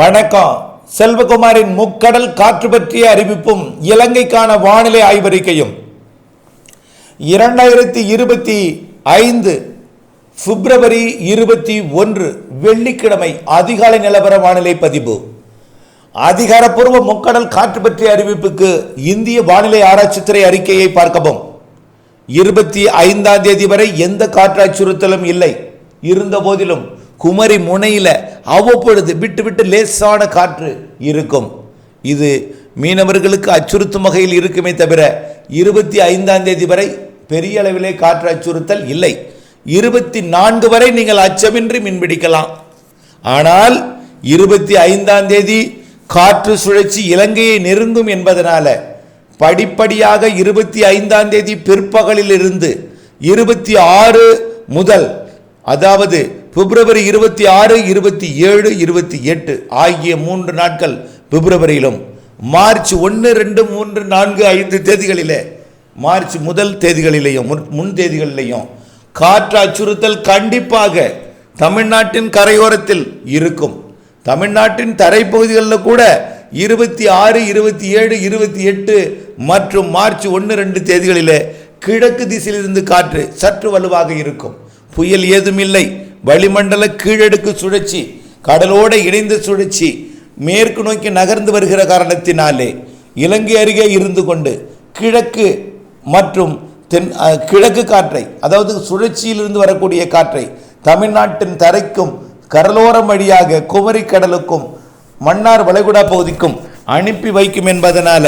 வணக்கம். செல்வகுமாரின் முக்கடல் காற்று பற்றிய அறிவிப்பும் இலங்கைக்கான வானிலை ஆய்வறிக்கையும் 2025 பிப்ரவரி 21 வெள்ளிக்கிழமை அதிகாலை நிலவர வானிலை பதிவு. அதிகாரப்பூர்வ முக்கடல் காற்று பற்றிய அறிவிப்புக்கு இந்திய வானிலை ஆராய்ச்சித்துறை அறிக்கையை பார்க்கவும். 25ஆம் தேதி வரை எந்த காற்று அச்சுறுத்தலும் இல்லை. இருந்த போதிலும் குமரி முனையில அவ்வப்பொழுது விட்டு விட்டு லேசான காற்று இருக்கும். இது மீனவர்களுக்கு அச்சுறுத்தும் வகையில் இருக்குமே தவிர 25ஆம் தேதி வரை பெரிய அளவிலே காற்று அச்சுறுத்தல் இல்லை. 24 வரை நீங்கள் அச்சமின்றி மீன்பிடிக்கலாம். ஆனால் 25ஆம் தேதி காற்று சுழற்சி இலங்கையை நெருங்கும் என்பதனால படிப்படியாக 25ஆம் தேதி பிற்பகலில் இருந்து 26 முதல், அதாவது பிப்ரவரி 26, 27, 28 ஆகிய 3 நாட்கள் பிப்ரவரியிலும், மார்ச் 1, 2, 3, 4, 5 தேதிகளிலே, மார்ச் முதல் தேதிகளிலேயும் முன் தேதிகளிலேயும் காற்று அச்சுறுத்தல் கண்டிப்பாக தமிழ்நாட்டின் கரையோரத்தில் இருக்கும். தமிழ்நாட்டின் தரைப்பகுதிகளில் கூட 26, 27, 28 மற்றும் மார்ச் 1, 2 தேதிகளிலே கிழக்கு திசையிலிருந்து காற்று சற்று வலுவாக இருக்கும். புயல் ஏதும் இல்லை. வளிமண்டல கீழடுக்கு சுழற்சி கடலோடு இணைந்த சுழற்சி மேற்கு நோக்கி நகர்ந்து வருகிற காரணத்தினாலே இலங்கை அருகே இருந்து கொண்டு கிழக்கு மற்றும் கிழக்கு காற்றை, அதாவது சுழற்சியிலிருந்து வரக்கூடிய காற்றை தமிழ்நாட்டின் தரைக்கும் கடலோரம் வழியாக குமரி கடலுக்கும் மன்னார் வளைகுடா பகுதிக்கும் அனுப்பி வைக்கும் என்பதனால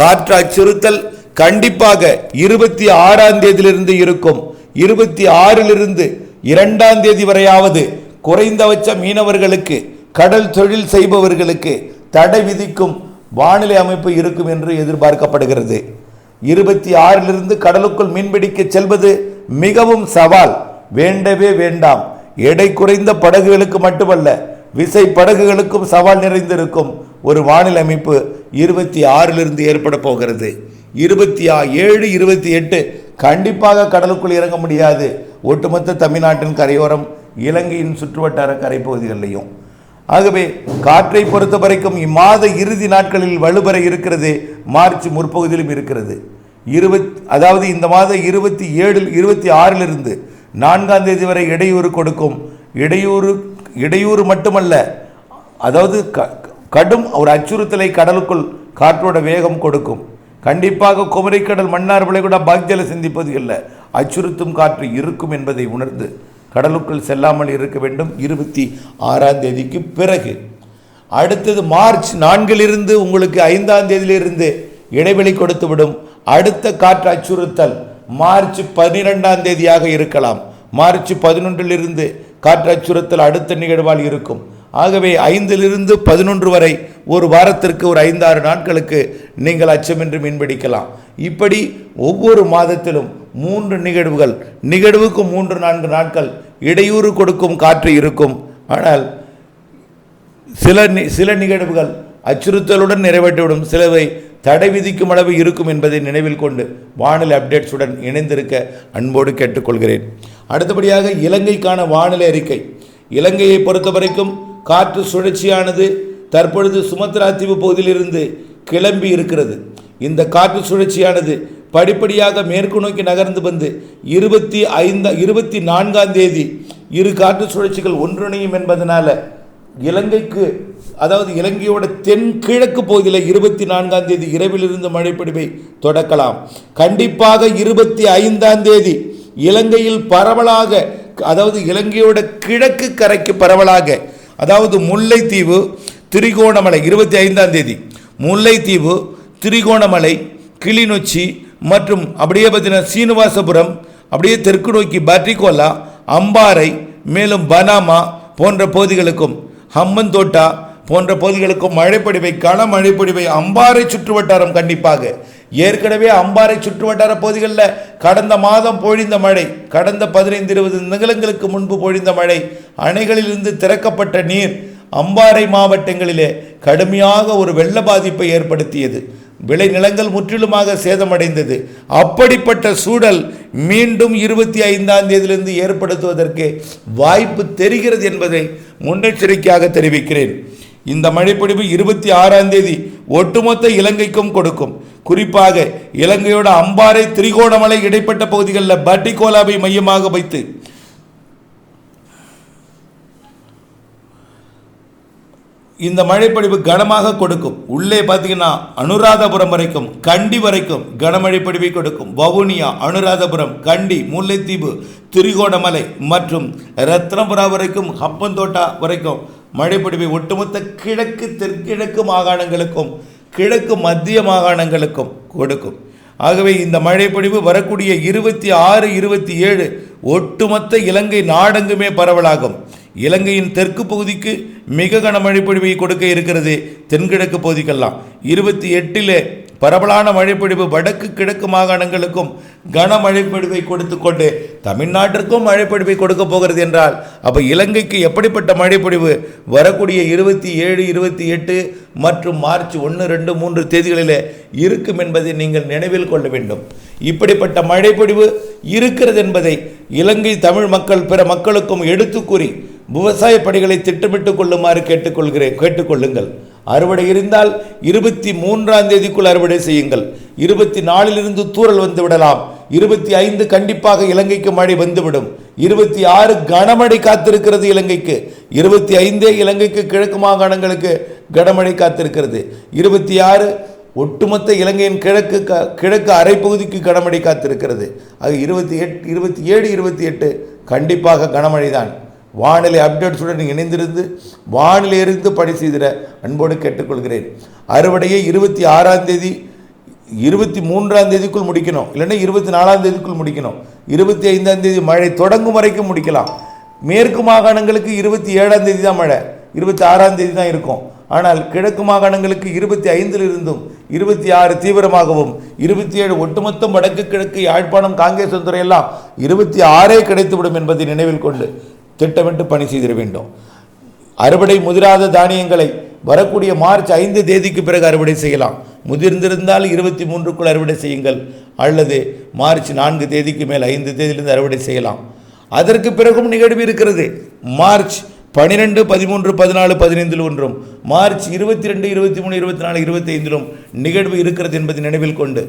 காற்று அச்சுறுத்தல் கண்டிப்பாக 26ஆம் தேதியிலிருந்து இருக்கும். 26லிருந்து 2ஆம் தேதி வரையாவது குறைந்தபட்ச மீனவர்களுக்கு, கடல் தொழில் செய்பவர்களுக்கு தடை விதிக்கும் வானிலை அமைப்பு இருக்கும் என்று எதிர்பார்க்கப்படுகிறது. 26லிருந்து கடலுக்குள் மீன்பிடிக்க செல்வது மிகவும் சவால். வேண்டவே வேண்டாம். எடை குறைந்த படகுகளுக்கு மட்டுமல்ல, விசை படகுகளுக்கும் சவால் நிறைந்திருக்கும் ஒரு வானிலை அமைப்பு 26லிருந்து ஏற்பட போகிறது. 27, 28 கண்டிப்பாக கடலுக்குள் இறங்க முடியாது. ஒட்டுமொத்த தமிழ்நாட்டின் கரையோரம், இலங்கையின் சுற்றுவட்டார கரைப்பகுதிகளிலையும். ஆகவே காற்றை பொறுத்த வரைக்கும் இம்மாத இறுதி நாட்களில் வலுப்பெற இருக்கிறது. மார்ச் முற்பகுதியிலும் இருக்கிறது. அதாவது இந்த மாதம் 27, 26லிருந்து 4ஆம் தேதி வரை இடையூறு கொடுக்கும். இடையூறு மட்டுமல்ல, அதாவது கடும் ஒரு அச்சுறுத்தலை கடலுக்குள் காற்றோட வேகம் கொடுக்கும். கண்டிப்பாக குமரிக்கடல், மன்னார் வளைகுடா, பாக்ஜல சிந்திப்பதில் அச்சுறுத்தும் காற்று இருக்கும் என்பதை உணர்ந்து கடலுக்குள் செல்லாமல் இருக்க வேண்டும். 26ஆம் தேதிக்கு பிறகு அடுத்தது மார்ச் 4லிருந்து உங்களுக்கு 5ஆம் தேதியிலிருந்து இடைவெளி கொடுத்துவிடும். அடுத்த காற்று அச்சுறுத்தல் மார்ச் 12ஆம் தேதியாக இருக்கலாம். மார்ச் 11லிருந்து காற்று அச்சுறுத்தல் அடுத்த நிகழ்வால் இருக்கும். ஆகவே 5லிருந்து 11 வரை ஒரு வாரத்திற்கு ஒரு 5-6 நாட்களுக்கு நீங்கள் அச்சமின்றி மீன்பிடிக்கலாம். இப்படி ஒவ்வொரு மாதத்திலும் 3 நிகழ்வுகள், நிகழ்வுக்கு 3-4 நாட்கள் இடையூறு கொடுக்கும் காற்று இருக்கும். ஆனால் சில நிகழ்வுகள் அச்சுறுத்தலுடன் நிறைவேற்றிவிடும், சிலவை தடை விதிக்கும் அளவு இருக்கும் என்பதை நினைவில் கொண்டு வானிலை அப்டேட்ஸுடன் இணைந்திருக்க அன்போடு கேட்டுக்கொள்கிறேன். அடுத்தபடியாக இலங்கைக்கான வானிலை அறிக்கை. இலங்கையை பொறுத்த வரைக்கும் காற்று சுழற்சியானது தற்பொழுது சுமத்ரா தீவு பகுதியிலிருந்து கிளம்பி இருக்கிறது. இந்த காற்று சுழற்சியானது படிப்படியாக மேற்கு நோக்கி நகர்ந்து வந்து 24ஆம் தேதி இரு காற்று சுழற்சிகள் ஒன்றிணையும் என்பதனால இலங்கைக்கு, அதாவது இலங்கையோட தென்கிழக்கு பகுதியில் 24ஆம் தேதி இரவிலிருந்து மழைப்பொழிவை தொடக்கலாம். கண்டிப்பாக 25ஆம் தேதி இலங்கையில் பரவலாக, அதாவது இலங்கையோட கிழக்கு கரைக்கு பரவலாக, அதாவது முல்லைத்தீவு, திரிகோணமலை 25ஆம் தேதி, முல்லைத்தீவு, திரிகோணமலை, கிளிநொச்சி மற்றும் அப்படியே பார்த்தீங்கன்னா சீனிவாசபுரம், அப்படியே தெற்கு நோக்கி பட்ரிகோலா, அம்பாறை, மேலும் பனாமா போன்ற பகுதிகளுக்கும், ஹம்மந்தோட்டா போன்ற பகுதிகளுக்கும் மழைப்பொழிவை, கனமழைப்பொழிவை அம்பாறை சுற்றுவட்டாரம் கண்டிப்பாக. ஏற்கனவே அம்பாறை சுற்றுவட்டார பகுதிகளில் கடந்த மாதம் பொழிந்த மழை, கடந்த 15-20 நிமிடங்களுக்கு முன்பு பொழிந்த மழை, அணைகளிலிருந்து திறக்கப்பட்ட நீர் அம்பாறை மாவட்டங்களிலே கடுமையாக ஒரு வெள்ள பாதிப்பை ஏற்படுத்தியது. விளைநிலங்கள் முற்றிலுமாக சேதமடைந்தது. அப்படிப்பட்ட சூழல் மீண்டும் 25ஆம் தேதியிலிருந்து ஏற்படுத்துவதற்கு வாய்ப்பு தெரிகிறது என்பதை முன்னெச்சரிக்கையாக தெரிவிக்கிறேன். இந்த மழைப்பொழிவு 26ஆம் தேதி ஒட்டுமொத்த இலங்கைக்கும் கொடுக்கும். குறிப்பாக இலங்கையோட அம்பாறை, திரிகோணமலை இடைப்பட்ட பகுதிகளில் பட்டிகோலாவை மையமாக வைத்து இந்த மழைப்பொழிவு கனமாக கொடுக்கும். உள்ளே பார்த்தீங்கன்னா அனுராதபுரம் வரைக்கும், கண்டி வரைக்கும் கனமழை பொழிவை கொடுக்கும். வவுனியா, அனுராதபுரம், கண்டி, முல்லைத்தீவு, திரிகோணமலை மற்றும் ரத்னபுரா வரைக்கும், ஹப்பந்தோட்டா வரைக்கும் மழைப்பொழிவை ஒட்டுமொத்த கிழக்கு தெற்கிழக்கு மாகாணங்களுக்கும் கிழக்கு மத்திய மாகாணங்களுக்கும் கொடுக்கும். ஆகவே இந்த மழைப்பொழிவு வரக்கூடிய 26, 27 ஒட்டுமொத்த இலங்கை நாடெங்குமே பரவலாகும். இலங்கையின் தெற்கு பகுதிக்கு மிக கனமழை பொழிவை கொடுக்க இருக்கிறது. தென்கிழக்கு பகுதிக்கெல்லாம் 28 பரவலான மழைப்பொழிவு வடக்கு கிழக்கு மாகாணங்களுக்கும் கனமழை பொழிவை கொடுத்து கொண்டு தமிழ்நாட்டிற்கும் மழைப்பொழிவை கொடுக்க போகிறது என்றால், அப்போ இலங்கைக்கு எப்படிப்பட்ட மழைப்பொழிவு வரக்கூடிய 27, 28 மற்றும் மார்ச் 1, 2, 3 தேதிகளில் இருக்கும் என்பதை நீங்கள் நினைவில் கொள்ள வேண்டும். இப்படிப்பட்ட மழைப்பொழிவு இருக்கிறது என்பதை இலங்கை தமிழ் மக்கள் பிற மக்களுக்கும் எடுத்து கூறி விவசாய பணிகளை திட்டமிட்டுக் கொள்ளுமாறு கேட்டுக்கொள்ளுங்கள். அறுவடை இருந்தால் 23ஆம் தேதிக்குள் அறுவடை செய்யுங்கள். 24 தூறல் வந்து விடலாம். 25 கண்டிப்பாக இலங்கைக்கு மழை வந்துவிடும். 26 கனமழை காத்திருக்கிறது இலங்கைக்கு. 25 இலங்கைக்கு கிழக்கு மாகாணங்களுக்கு கனமழை காத்திருக்கிறது. 26 ஒட்டுமொத்த இலங்கையின் கிழக்கு அரைப்பகுதிக்கு கனமழை காத்திருக்கிறது. அது 27, 28 கண்டிப்பாக கனமழை தான். வானிலை அப்டேட்ஸுடன் இணைந்திருந்து வானிலையிலிருந்து பணி செய்திட அன்போடு கேட்டுக்கொள்கிறேன். அறுவடையை 26ஆம் தேதி 23ஆம் தேதிக்குள் முடிக்கணும், இல்லைன்னா 24ஆம் தேதிக்குள் முடிக்கணும். 25ஆம் தேதி மழை தொடங்கும் வரைக்கும் முடிக்கலாம். மேற்கு மாகாணங்களுக்கு 27ஆம் தேதி தான் மழை, 26ஆம் தேதி தான் இருக்கும். ஆனால் கிழக்கு மாகாணங்களுக்கு 25 26 தீவிரமாகவும் 27 ஒட்டுமொத்தம் வடக்கு கிழக்கு யாழ்ப்பாணம் காங்கேசன்துறை எல்லாம் 26 கிடைத்துவிடும் என்பதை நினைவில் கொண்டு திட்டமிட்டு பணி செய்திட வேண்டும். அறுவடை முதிராத தானியங்களை வரக்கூடிய மார்ச் 5 தேதிக்கு பிறகு அறுவடை செய்யலாம். முதிர்ந்திருந்தால் 23க்குள் அறுவடை செய்யுங்கள், அல்லது மார்ச் 4 தேதிக்கு மேல் 5 தேதியிலிருந்து அறுவடை செய்யலாம். அதற்கு பிறகும் நிகழ்வு இருக்கிறது. மார்ச் 12, 13, 14, 15 ஒன்றும், மார்ச் 22, 23, 24, 25 நிகழ்வு இருக்கிறது என்பதை நினைவில் கொண்டு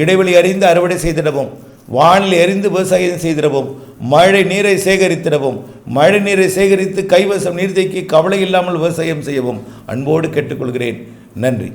இடைவெளி அறிந்து அறுவடை செய்திடவும், வானிலை அறிந்து விவசாயம் செய்திடவும், மழை நீரை சேகரித்திடவும், மழை நீரை சேகரித்து கைவசம் நீர்த்தேக்கி கவலை இல்லாமல் விவசாயம் செய்யவும் அன்போடு கேட்டுக்கொள்கிறேன். நன்றி.